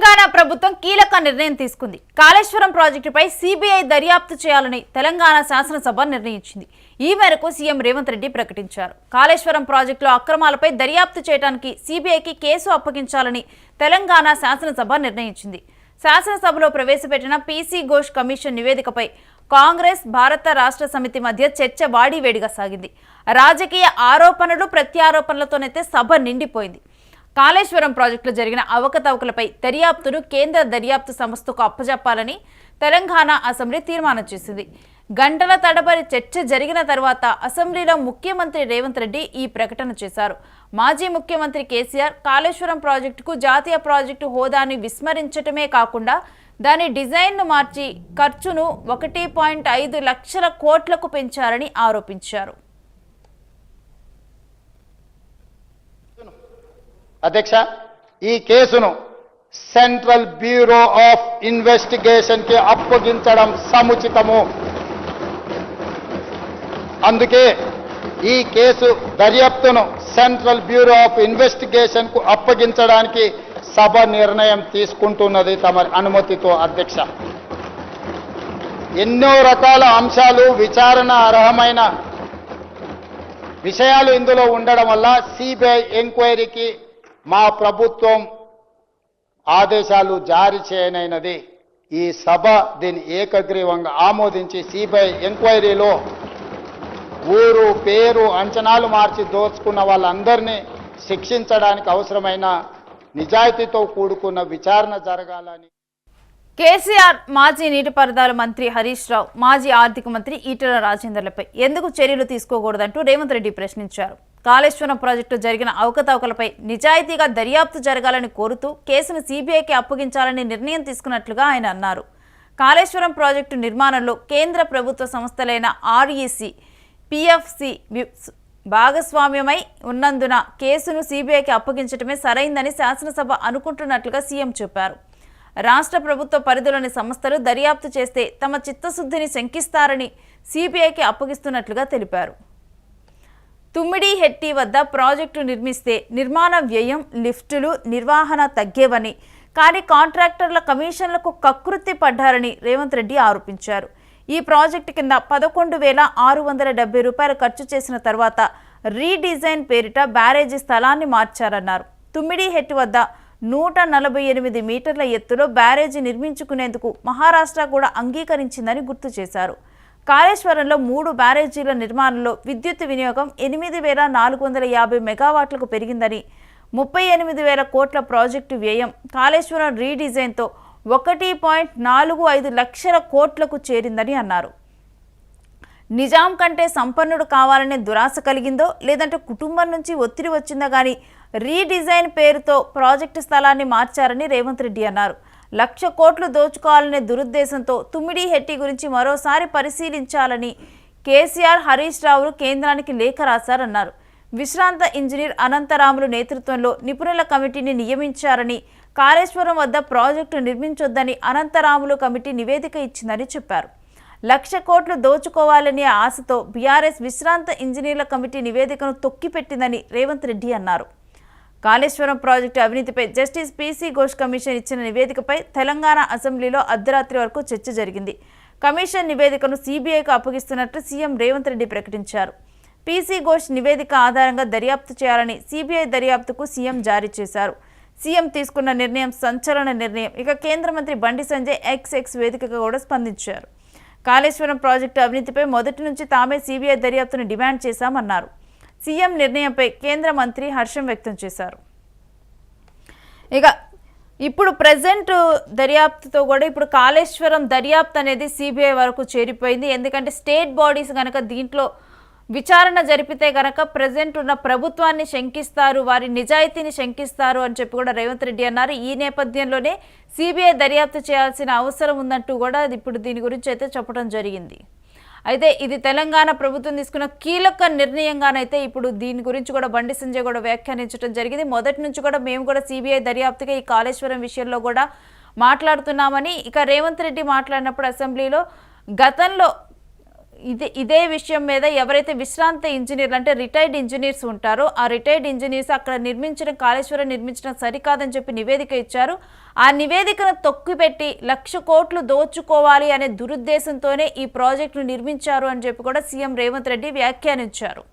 తెలంగాణ ప్రభుత్వం కీలక నిర్ణయం తీసుకుంది. కాళేశ్వరం ప్రాజెక్టుపై సిబిఐ దర్యాప్తు చేయాలని తెలంగాణ శాసనసభ నిర్ణయించింది. ఈ మేరకు సీఎం రేవంత్ రెడ్డి ప్రకటించారు. కాళేశ్వరం ప్రాజెక్టులో అక్రమాలపై దర్యాప్తు చేయడానికి సిబిఐకి కేసు అప్పగించాలని తెలంగాణ శాసనసభ నిర్ణయించింది. శాసనసభలో ప్రవేశపెట్టిన పీసీ ఘోష్ కమిషన్ నివేదికపై కాంగ్రెస్, భారత రాష్ట్ర సమితి మధ్య చర్చ వాడివేడిగా సాగింది. రాజకీయ ఆరోపణలు, ప్రత్యారోపణలతోనైతే సభ నిండిపోయింది. కాళేశ్వరం ప్రాజెక్టులో జరిగిన అవకతవకలపై దర్యాప్తును కేంద్ర దర్యాప్తు సంస్థకు అప్పజెప్పాలని తెలంగాణ అసెంబ్లీ తీర్మానం చేసింది. గంటల తడబడి చర్చ జరిగిన తర్వాత అసెంబ్లీలో ముఖ్యమంత్రి రేవంత్ రెడ్డి ఈ ప్రకటన చేశారు. మాజీ ముఖ్యమంత్రి కేసీఆర్ కాళేశ్వరం ప్రాజెక్టుకు జాతీయ ప్రాజెక్టు హోదాని విస్మరించటమే కాకుండా దాని డిజైన్ను మార్చి ఖర్చును 1.5 లక్షల కోట్లకు పెంచారని ఆరోపించారు. అధ్యక్ష, ఈ కేసును సెంట్రల్ బ్యూరో ఆఫ్ ఇన్వెస్టిగేషన్ కి అప్పగించడం సముచితము. అందుకే ఈ కేసు దర్యాప్తును సెంట్రల్ బ్యూరో ఆఫ్ ఇన్వెస్టిగేషన్ కు అప్పగించడానికి సభ నిర్ణయం తీసుకుంటున్నది తమ అనుమతితో. అధ్యక్ష, ఎన్నో రకాల అంశాలు, విచారణ అర్హమైన విషయాలు ఇందులో ఉండడం వల్ల సిబిఐ ఎంక్వైరీకి మా ప్రభుత్వం ఆదేశాలు జారీ చేయనైనది. ఈ సభ దీన్ని ఏకగ్రీవంగా ఆమోదించి సిబిఐ ఎంక్వైరీలో ఊరు, పేరు, అంచనాలు మార్చి దోచుకున్న వాళ్ళందరినీ శిక్షించడానికి అవసరమైన నిజాయితీతో కూడుకున్న విచారణ జరగాలని కేసీఆర్, మాజీ నీటిపారుదల మంత్రి హరీష్ రావు, మాజీ ఆర్థిక మంత్రి ఈటెల రాజేందర్లపై ఎందుకు చర్యలు తీసుకోకూడదంటూ రేవంత్ రెడ్డి ప్రశ్నించారు. కాళేశ్వరం ప్రాజెక్టు జరిగిన అవకతవకలపై నిజాయితీగా దర్యాప్తు జరగాలని కోరుతూ కేసును సిబిఐకి అప్పగించాలని నిర్ణయం తీసుకున్నట్లుగా ఆయన అన్నారు. కాళేశ్వరం ప్రాజెక్టు నిర్మాణంలో కేంద్ర ప్రభుత్వ సంస్థలైన ఆర్ఈసీ, పిఎఫ్సి భాగస్వామ్యమై ఉన్నందున కేసును సిబిఐకి అప్పగించడమే సరైందని శాసనసభ అనుకుంటున్నట్లుగా సీఎం చెప్పారు. రాష్ట్ర ప్రభుత్వ పరిధిలోని సంస్థలు దర్యాప్తు చేస్తే తమ చిత్తశుద్ధిని శంకిస్తారని సిబిఐకి అప్పగిస్తున్నట్లుగా తెలిపారు. తుమ్మిడిహెట్టి వద్ద ప్రాజెక్టు నిర్మిస్తే నిర్మాణ వ్యయం, లిఫ్టులు, నిర్వహణ తగ్గేవని, కానీ కాంట్రాక్టర్ల కమిషన్లకు కకృతి పడ్డారని రేవంత్ రెడ్డి ఆరోపించారు. ఈ ప్రాజెక్టు కింద 11,670 రూపాయలు ఖర్చు చేసిన తర్వాత రీడిజైన్ పేరిట బ్యారేజీ స్థలాన్ని మార్చారన్నారు. తుమ్మిడిహెట్టి వద్ద 148 మీటర్ల ఎత్తులో బ్యారేజీ నిర్మించుకునేందుకు మహారాష్ట్ర కూడా అంగీకరించిందని గుర్తు చేశారు. కాళేశ్వరంలో 3 బ్యారేజీల నిర్మాణంలో విద్యుత్ వినియోగం 8,450 మెగావాట్లకు పెరిగిందని, 38,000 కోట్ల ప్రాజెక్టు వ్యయం కాళేశ్వరం రీడిజైన్తో 1.45 లక్షల కోట్లకు చేరిందని అన్నారు. నిజాం కంటే సంపన్నుడు కావాలనే దురాశ కలిగిందో లేదంటే కుటుంబం నుంచి ఒత్తిడి వచ్చిందో కానీ రీడిజైన్ పేరుతో ప్రాజెక్టు స్థలాన్ని మార్చారని రేవంత్ రెడ్డి అన్నారు. 1,00,000 కోట్లు దోచుకోవాలనే దురుద్దేశంతో తుమ్మిడిహెట్టి గురించి మరోసారి పరిశీలించాలని కేసీఆర్, హరీష్ రావులు కేంద్రానికి లేఖ రాశారన్నారు. విశ్రాంత ఇంజనీర్ అనంతరాములు నేతృత్వంలో నిపుణుల కమిటీని నియమించారని, కాళేశ్వరం వద్ద ప్రాజెక్టు నిర్మించొద్దని అనంతరాములు కమిటీ నివేదిక ఇచ్చిందని చెప్పారు. 1,00,000 కోట్లు దోచుకోవాలనే ఆశతో బీఆర్ఎస్ విశ్రాంత ఇంజనీర్ల కమిటీ నివేదికను తొక్కిపెట్టిందని రేవంత్ రెడ్డి అన్నారు. కాళేశ్వరం ప్రాజెక్టు అవినీతిపై జస్టిస్ పీసీ ఘోష్ కమిషన్ ఇచ్చిన నివేదికపై తెలంగాణ అసెంబ్లీలో అర్ధరాత్రి వరకు చర్చ జరిగింది. కమిషన్ నివేదికను సిబిఐకి అప్పగిస్తున్నట్లు సీఎం రేవంత్ రెడ్డి ప్రకటించారు. పీసీ ఘోష్ నివేదిక ఆధారంగా దర్యాప్తు చేయాలని సిబిఐ దర్యాప్తుకు సీఎం జారీ చేశారు. సీఎం తీసుకున్న నిర్ణయం సంచలన నిర్ణయం. ఇక కేంద్ర మంత్రి బండి సంజయ్ ఎక్స్ వేదికగా కూడా స్పందించారు. కాళేశ్వరం ప్రాజెక్టు అవినీతిపై మొదటి నుంచి తామే సిబిఐ దర్యాప్తును డిమాండ్ చేశామన్నారు. సీఎం నిర్ణయంపై కేంద్ర మంత్రి హర్షం వ్యక్తం చేశారు. ఇక ఇప్పుడు ప్రజెంట్ దర్యాప్తుతో కూడా ఇప్పుడు కాళేశ్వరం దర్యాప్తు అనేది సిబిఐ వరకు చేరిపోయింది. ఎందుకంటే స్టేట్ బాడీస్ కనుక దీంట్లో విచారణ జరిపితే కనుక ప్రజెంట్ ఉన్న ప్రభుత్వాన్ని శంకిస్తారు, వారి నిజాయితీని శంకిస్తారు అని చెప్పి కూడా రేవంత్ రెడ్డి అన్నారు. ఈ నేపథ్యంలోనే సిబిఐ దర్యాప్తు చేయాల్సిన అవసరం ఉందంటూ కూడా ఇప్పుడు దీని గురించి అయితే చెప్పడం జరిగింది. అయితే ఇది తెలంగాణ ప్రభుత్వం తీసుకున్న కీలక నిర్ణయంగానైతే ఇప్పుడు దీని గురించి కూడా బండి సంజయ్ కూడా వ్యాఖ్యానించడం జరిగింది. మొదటి నుంచి కూడా మేము కూడా సిబిఐ దర్యాప్తుగా ఈ కాళేశ్వరం విషయంలో కూడా మాట్లాడుతున్నామని, ఇక రేవంత్ రెడ్డి మాట్లాడినప్పుడు అసెంబ్లీలో గతంలో ఇదే విషయం మీద ఎవరైతే విశ్రాంత ఇంజనీర్లు అంటే రిటైర్డ్ ఇంజనీర్స్ ఉంటారో ఆ రిటైర్డ్ ఇంజనీర్స్ అక్కడ కాళేశ్వరం నిర్మించడం సరికాదని చెప్పి నివేదిక ఇచ్చారు. ఆ నివేదికను తొక్కిపెట్టి 1,00,000 కోట్లు దోచుకోవాలి అనే దురుద్దేశంతోనే ఈ ప్రాజెక్టును నిర్మించారు అని చెప్పి కూడా సీఎం రేవంత్ రెడ్డి వ్యాఖ్యానించారు.